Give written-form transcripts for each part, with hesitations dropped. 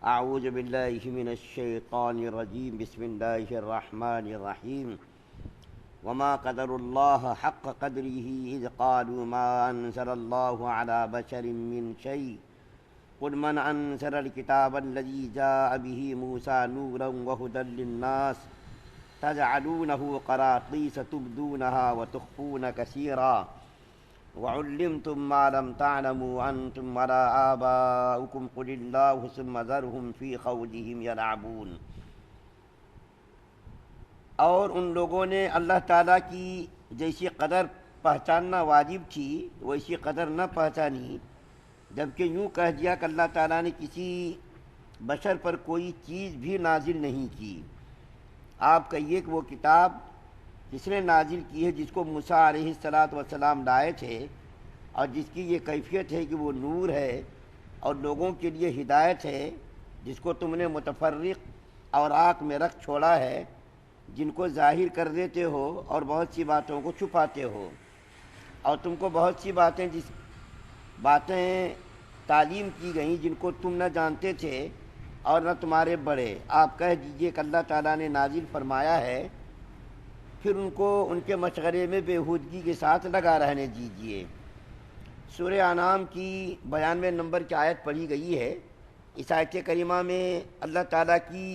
اعوذ باللہ من الشیطان الرجیم بسم اللہ الرحمن الرحیم وما قدر اللہ حق قدره اذ قالوا ما انزل اللہ علی بشر من شیء قل من انزل الکتاب الذی جاء به موسیٰ نورا وہدی للناس تجعلونه قراطیس تبدونها وتخفون کثیرا وعلمتم ما لم تعلموا انتم ولا آباؤكم قل الله ثم ذرهم في خوضهم يلعبون۔ اور ان لوگوں نے اللہ تعالیٰ کی جیسی قدر پہچاننا واجب تھی ویسی قدر نہ پہچانی، جبکہ یوں کہہ دیا کہ اللہ تعالیٰ نے کسی بشر پر کوئی چیز بھی نازل نہیں کی۔ آپ کہیے کہ وہ کتاب جس نے نازل کی ہے، جس کو موسیٰ علیہ السلام لائے تھے، اور جس کی یہ کیفیت ہے کہ وہ نور ہے اور لوگوں کے لیے ہدایت ہے، جس کو تم نے متفرق اور آنکھ میں رکھ چھوڑا ہے، جن کو ظاہر کر دیتے ہو اور بہت سی باتوں کو چھپاتے ہو، اور تم کو بہت سی باتیں تعلیم کی گئیں جن کو تم نہ جانتے تھے اور نہ تمہارے بڑے۔ آپ کہہ دیجئے کہ اللہ تعالیٰ نے نازل فرمایا ہے، پھر ان کو ان کے مشغلے میں بےہودگی کے ساتھ لگا رہنے دیجئے۔ سورہ انعام کی 92 نمبر کی آیت پڑھی گئی ہے۔ اس آیت کریمہ میں اللہ تعالیٰ کی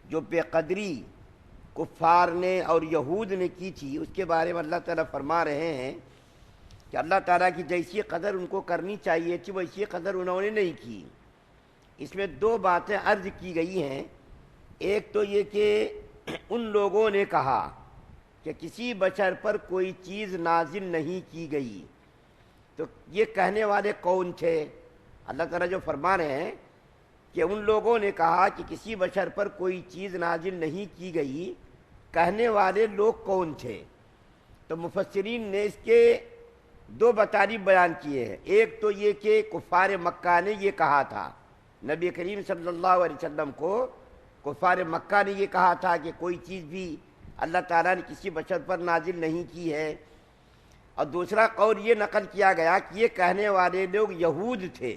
جو بے قدری کفار نے اور یہود نے کی تھی، اس کے بارے میں اللہ تعالیٰ فرما رہے ہیں کہ اللہ تعالیٰ کی جیسی قدر ان کو کرنی چاہیے تھی ویسی قدر انہوں نے نہیں کی۔ اس میں دو باتیں عرض کی گئی ہیں۔ ایک تو یہ کہ ان لوگوں نے کہا کہ کسی بشر پر کوئی چیز نازل نہیں کی گئی، تو یہ کہنے والے کون تھے؟ اللہ تعالیٰ جو فرما رہے ہیں کہ ان لوگوں نے کہا کہ کسی بشر پر کوئی چیز نازل نہیں کی گئی، کہنے والے لوگ کون تھے؟ تو مفسرین نے اس کے دو مطالب بیان کیے ہیں۔ ایک تو یہ کہ کفار مکہ نے یہ کہا تھا، نبی کریم صلی اللہ علیہ وسلم کو کفار مکہ نے یہ کہا تھا کہ کوئی چیز بھی اللہ تعالیٰ نے کسی بشر پر نازل نہیں کی ہے۔ اور دوسرا قول یہ نقل کیا گیا کہ یہ کہنے والے لوگ یہود تھے،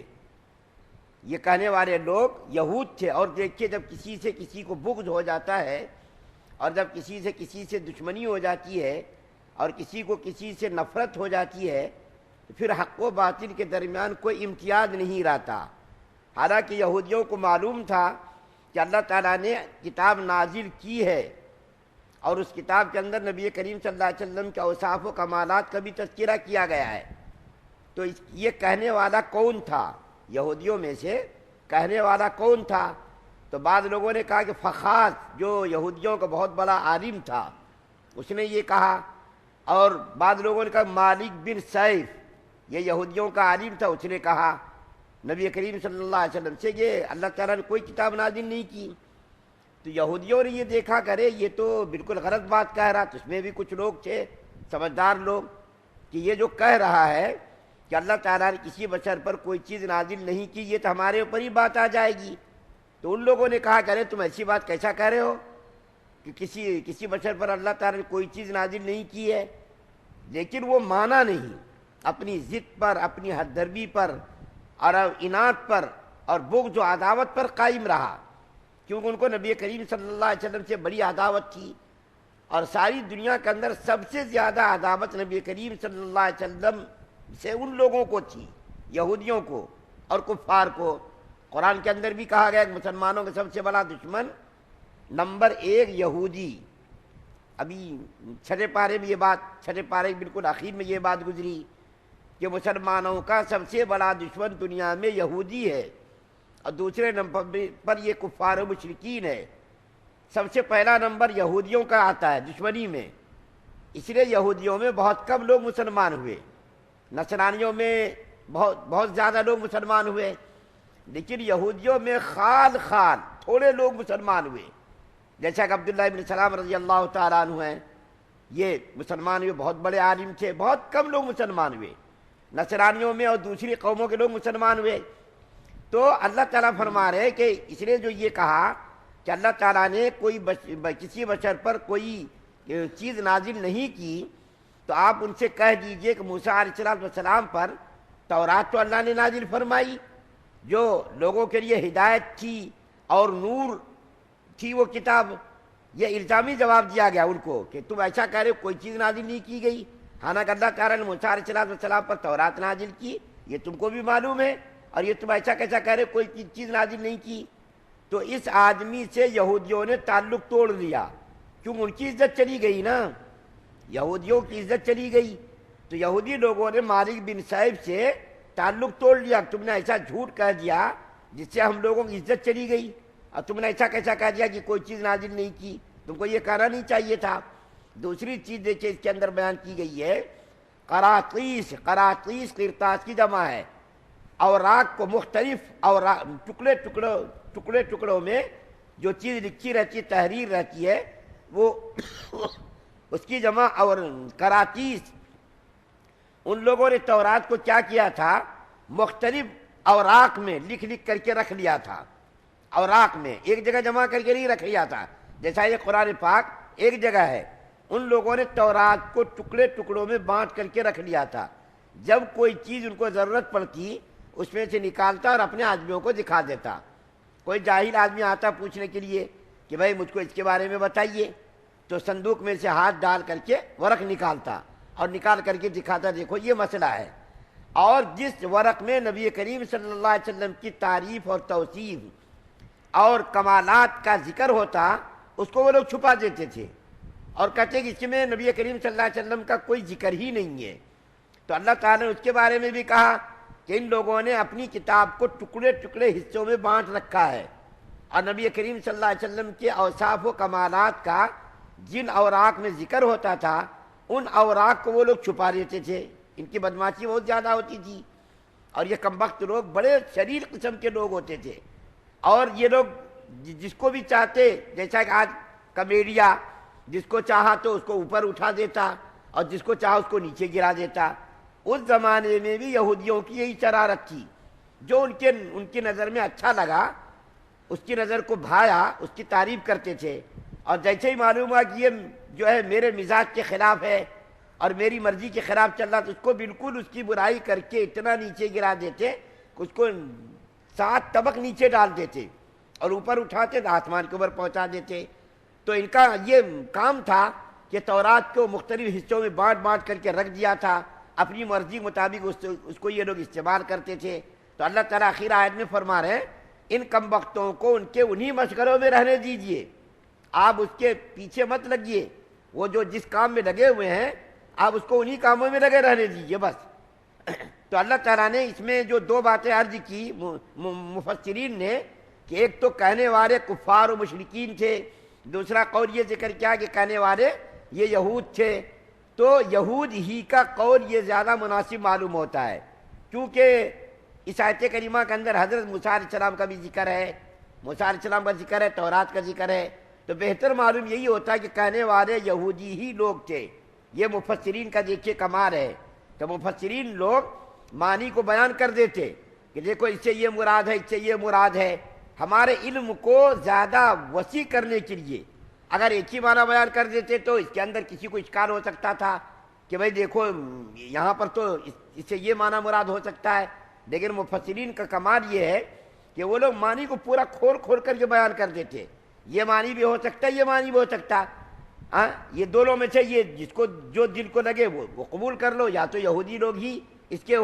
یہ کہنے والے لوگ یہود تھے۔ اور دیکھیے، جب کسی سے کسی کو بغض ہو جاتا ہے اور جب کسی سے دشمنی ہو جاتی ہے اور کسی کو کسی سے نفرت ہو جاتی ہے، تو پھر حق و باطل کے درمیان کوئی امتیاز نہیں رہتا۔ حالانکہ یہودیوں کو معلوم تھا کہ اللہ تعالیٰ نے کتاب نازل کی ہے، اور اس کتاب کے اندر نبی کریم صلی اللہ علیہ وسلم کے اوصاف و کمالات کا بھی تذکرہ کیا گیا ہے۔ تو یہ کہنے والا کون تھا؟ یہودیوں میں سے کہنے والا کون تھا؟ تو بعض لوگوں نے کہا کہ فخاذ، جو یہودیوں کا بہت بڑا عالم تھا، اس نے یہ کہا۔ اور بعض لوگوں نے کہا مالک بن سیف، یہ یہودیوں کا عالم تھا، اس نے کہا نبی کریم صلی اللہ علیہ وسلم سے کہ اللہ تعالیٰ نے کوئی کتاب نازل نہیں کی۔ تو یہودیوں نے یہ دیکھا کرے یہ تو بالکل غلط بات کہہ رہا، تو اس میں بھی کچھ لوگ تھے سمجھدار لوگ کہ یہ جو کہہ رہا ہے کہ اللہ تعالیٰ نے کسی بشر پر کوئی چیز نازل نہیں کی، یہ تو ہمارے اوپر ہی بات آ جائے گی۔ تو ان لوگوں نے کہا کرے تم ایسی بات کیسا کہہ رہے ہو کہ کسی بشر پر اللہ تعالیٰ نے کوئی چیز نازل نہیں کی ہے؟ لیکن وہ مانا نہیں، اپنی ضد پر، اپنی حد دربی پر اور اناد پر اور بغض و عداوت پر قائم رہا، کیونکہ ان کو نبی کریم صلی اللہ علیہ وسلم سے بڑی عداوت تھی، اور ساری دنیا کے اندر سب سے زیادہ عداوت نبی کریم صلی اللہ علیہ وسلم سے ان لوگوں کو تھی، یہودیوں کو اور کفار کو۔ قرآن کے اندر بھی کہا گیا کہ مسلمانوں کا سب سے بڑا دشمن نمبر 1 یہودی۔ ابھی چھٹے پارے میں یہ بات، چھٹے پارے بالکل آخر میں یہ بات گزری کہ مسلمانوں کا سب سے بڑا دشمن دنیا میں یہودی ہے، اور دوسرے نمبر پر یہ کفار و مشرکین ہے۔ سب سے پہلا نمبر یہودیوں کا آتا ہے دشمنی میں، اس لیے یہودیوں میں بہت کم لوگ مسلمان ہوئے، نصرانیوں میں بہت زیادہ لوگ مسلمان ہوئے، لیکن یہودیوں میں خال تھوڑے لوگ مسلمان ہوئے، جیسا کہ عبداللہ ابن سلام رضی اللہ تعالیٰ عنہ ہیں، یہ مسلمان ہوئے، بہت بڑے عالم تھے، بہت کم لوگ مسلمان ہوئے۔ نصرانیوں میں اور دوسری قوموں کے لوگ مسلمان ہوئے۔ تو اللہ تعالیٰ فرما رہے کہ اس نے جو یہ کہا کہ اللہ تعالیٰ نے کسی بشر پر کوئی چیز نازل نہیں کی، تو آپ ان سے کہہ دیجئے کہ موسیٰ علیہ السلام پر تورات تو اللہ نے نازل فرمائی، جو لوگوں کے لیے ہدایت تھی اور نور تھی وہ کتاب. یہ الزامی جواب دیا گیا ان کو کہ تم ایسا کہہ رہے ہو کوئی چیز نازل نہیں کی گئی، حالانکہ اللہ تعالیٰ نے موسیٰ علیہ السلام پر تورات نازل کی، یہ تم کو بھی معلوم ہے، اور یہ تم ایسا کیسا کہہ رہے ہو کوئی چیز نازل نہیں کی. تو اس آدمی سے یہودیوں نے تعلق توڑ دیا، کیوں ان کی عزت چلی گئی نا، یہودیوں کی عزت چلی گئی. تو یہودی لوگوں نے مالک بن صائب سے تعلق توڑ لیا. تم نے ایسا جھوٹ کہہ دیا جس سے ہم لوگوں کی عزت چلی گئی، اور تم نے ایسا کیسا کہہ دیا کہ کوئی چیز نازل نہیں کی، تم کو یہ کہنا نہیں چاہیے تھا. دوسری چیز دیکھیے اس کے اندر بیان کی گئی ہے، قراطیس. قراطیس قرطاس کی جمع ہے. اوراق کو مختلف ٹکڑے ٹکڑوں میں جو چیز لکھی رہتی ہے، تحریر رہتی ہے، وہ اس کی جمع اور قراطیس. ان لوگوں نے تورات کو کیا کیا تھا، مختلف اوراق میں لکھ کر کے رکھ لیا تھا. اوراق میں ایک جگہ جمع کر کے نہیں رکھ لیا تھا، جیسا یہ قرآن پاک ایک جگہ ہے. ان لوگوں نے تورات کو ٹکڑے ٹکڑوں میں بانٹ کر کے رکھ لیا تھا. جب کوئی چیز ان کو ضرورت پڑتی اس میں سے نکالتا اور اپنے آدمیوں کو دکھا دیتا. کوئی جاہل آدمی آتا پوچھنے کے لیے کہ بھائی مجھ کو اس کے بارے میں بتائیے، تو صندوق میں سے ہاتھ ڈال کر کے ورق نکالتا اور نکال کر کے دکھاتا، دیکھو یہ مسئلہ ہے. اور جس ورق میں نبی کریم صلی اللہ علیہ وسلم کی تعریف اور توصیف اور کمالات کا ذکر ہوتا، اس کو وہ لوگ چھپا دیتے تھے اور کہتے کہ اس میں نبی کریم صلی اللہ علیہ وسلم کا کوئی ذکر ہی نہیں ہے. تو اللہ تعالیٰ نے اس کے بارے میں بھی کہا کہ ان لوگوں نے اپنی کتاب کو ٹکڑے ٹکڑے حصوں میں بانٹ رکھا ہے، اور نبی کریم صلی اللہ علیہ وسلم کے اوصاف و کمالات کا جن اوراق میں ذکر ہوتا تھا ان اوراق کو وہ لوگ چھپا دیتے تھے. ان کی بدماشی بہت زیادہ ہوتی تھی، اور یہ کمبخت لوگ بڑے شریر قسم کے لوگ ہوتے تھے. اور یہ لوگ جس کو بھی چاہتے، جیسا کہ آج کمیڈیا، جس کو چاہا تو اس کو اوپر اٹھا دیتا اور جس کو چاہا اس کو نیچے گرا دیتا. اس زمانے میں بھی یہودیوں کی یہی شرارت تھی، جو ان کی نظر میں اچھا لگا، اس کی نظر کو بھایا، اس کی تعریف کرتے تھے. اور جیسے ہی معلوم ہوا کہ یہ جو ہے میرے مزاج کے خلاف ہے اور میری مرضی کے خلاف چل رہا، تو اس کو بالکل اس کی برائی کر کے اتنا نیچے گرا دیتے کہ اس کو 7 طبق نیچے ڈال دیتے اور اوپر اٹھاتے تو آسمان کے اوپر پہنچا دیتے. تو ان کا یہ کام تھا کہ تورات کو مختلف حصوں میں بانٹ بانٹ کر کے رکھ دیا تھا، اپنی مرضی مطابق اس کو یہ لوگ استعمال کرتے تھے. تو اللہ تعالیٰ آخر آیت میں فرما رہے ہیں ان کمبختوں کو ان کے انہی مشغلوں میں رہنے دیجئے، آپ اس کے پیچھے مت لگیے. وہ جو جس کام میں لگے ہوئے ہیں آپ اس کو انہی کاموں میں لگے رہنے دیجئے بس. تو اللہ تعالیٰ نے اس میں جو 2 باتیں عرض کی مفسرین نے، کہ ایک تو کہنے والے کفار و مشرکین تھے، دوسرا قول یہ ذکر کیا کہ کہنے والے یہ یہود تھے. تو یہود ہی کا قول یہ زیادہ مناسب معلوم ہوتا ہے، کیونکہ اس آیت کریمہ کے اندر حضرت موسیٰ علیہ السلام کا بھی ذکر ہے، موسیٰ علیہ السلام کا ذکر ہے، تورات کا ذکر ہے. تو بہتر معلوم یہی ہوتا ہے کہ کہنے والے یہودی ہی لوگ تھے. یہ مفسرین کا دیکھیے کمال ہے کہ مفسرین لوگ معنی کو بیان کر دیتے کہ دیکھو اس سے یہ مراد ہے، اس سے یہ مراد ہے. ہمارے علم کو زیادہ وسیع کرنے کے لیے اگر ایک ہی معنی بیان کر دیتے تو اس کے اندر کسی کو اشکال ہو سکتا تھا کہ بھئی دیکھو یہاں پر تو اس سے یہ معنی مراد ہو سکتا ہے. لیکن مفسرین کا کمال یہ ہے کہ وہ لوگ معنی کو پورا کھول کر کے بیان کر دیتے. یہ معنی بھی ہو سکتا ہے، یہ معنی بھی ہو سکتا ہے، یہ دونوں میں سے یہ جس کو جو دل کو لگے وہ قبول کر لو. یا تو یہودی لوگ ہی اس کے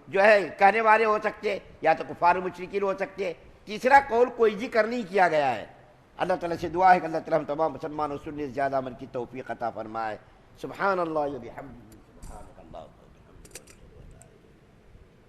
جو ہے کہنے والے ہو سکتے، یا تو کفار مشرکین ہو سکتے. تیسرا قول کوئی ذکر نہیں کیا گیا ہے. اللہ تعالیٰ سے دعا ہے کہ اللہ تعالیٰ ہم تمام مسلمانوں سننے زیادہ عمل کی توفیق عطا فرمائے. سبحان اللہ و بحمدہ.